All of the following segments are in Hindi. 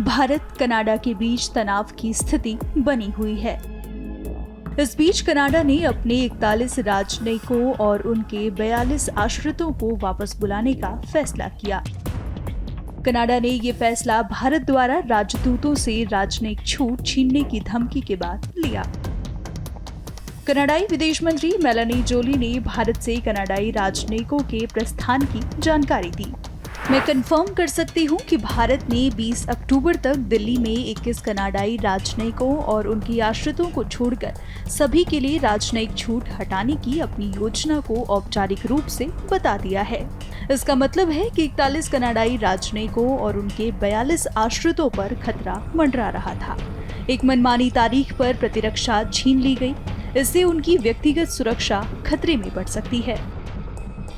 भारत कनाडा के बीच तनाव की स्थिति बनी हुई है। इस बीच कनाडा ने अपने 41 राजनयिकों और उनके 42 आश्रितों को वापस बुलाने का फैसला किया। कनाडा ने ये फैसला भारत द्वारा राजदूतों से राजनयिक छूट छीनने की धमकी के बाद लिया। कनाडाई विदेश मंत्री मेलानी जोली ने भारत से कनाडाई राजनयिकों के प्रस्थान की जानकारी दी। मैं कंफर्म कर सकती हूं कि भारत ने 20 अक्टूबर तक दिल्ली में 21 कनाडाई राजनयिकों और उनके आश्रितों को छोड़कर सभी के लिए राजनयिक छूट हटाने की अपनी योजना को औपचारिक रूप से बता दिया है। इसका मतलब है कि 41 कनाडाई राजनयिकों और उनके 42 आश्रितों पर खतरा मंडरा रहा था। एक मनमानी तारीख पर प्रतिरक्षा छीन ली गई। इससे उनकी व्यक्तिगत सुरक्षा खतरे में पड़ सकती है।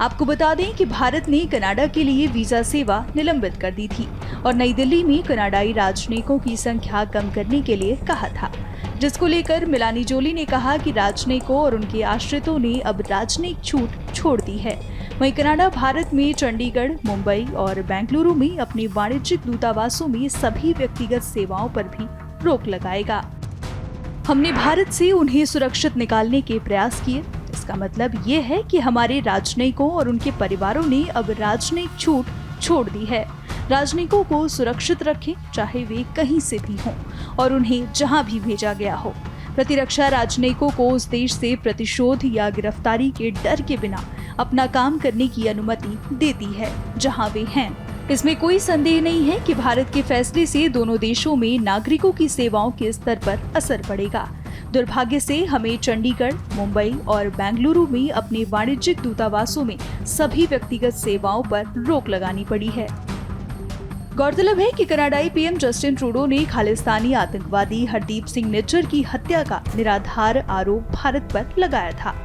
आपको बता दें कि भारत ने कनाडा के लिए वीजा सेवा निलंबित कर दी थी और नई दिल्ली में कनाडाई राजनयिकों की संख्या कम करने के लिए कहा था, जिसको लेकर मेलानी जोली ने कहा कि राजनयिकों और उनके आश्रितों ने अब राजनयिक छूट छोड़ दी है। वहीं कनाडा भारत में चंडीगढ़, मुंबई और बेंगलुरु में अपने वाणिज्यिक दूतावासों में सभी व्यक्तिगत सेवाओं पर भी रोक लगाएगा। हमने भारत से उन्हें सुरक्षित निकालने के प्रयास किए। इसका मतलब ये है कि हमारे राजनयिकों और उनके परिवारों ने अब राजनयिक छूट छोड़ दी है। राजनयिकों को सुरक्षित रखें, चाहे वे कहीं से भी हों और उन्हें जहां भी भेजा गया हो। प्रतिरक्षा राजनयिकों को उस देश से प्रतिशोध या गिरफ्तारी के डर के बिना अपना काम करने की अनुमति देती है जहां वे हैं। इसमें कोई संदेह नहीं है कि भारत के फैसले से दोनों देशों में नागरिकों की सेवाओं के स्तर पर असर पड़ेगा। दुर्भाग्य से हमें चंडीगढ़, मुंबई और बेंगलुरु में अपने वाणिज्यिक दूतावासों में सभी व्यक्तिगत सेवाओं पर रोक लगानी पड़ी है। गौरतलब है कि कनाडाई पीएम जस्टिन ट्रूडो ने खालिस्तानी आतंकवादी हरदीप सिंह निज्जर की हत्या का निराधार आरोप भारत पर लगाया था।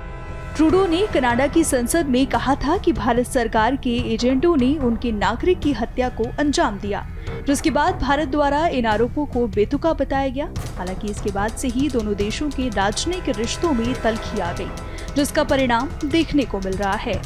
ट्रूडो ने कनाडा की संसद में कहा था कि भारत सरकार के एजेंटों ने उनके नागरिक की हत्या को अंजाम दिया, जिसके बाद भारत द्वारा इन आरोपों को बेतुका बताया गया। हालांकि इसके बाद से ही दोनों देशों के राजनयिक रिश्तों में तल्खी आ गई, जिसका परिणाम देखने को मिल रहा है।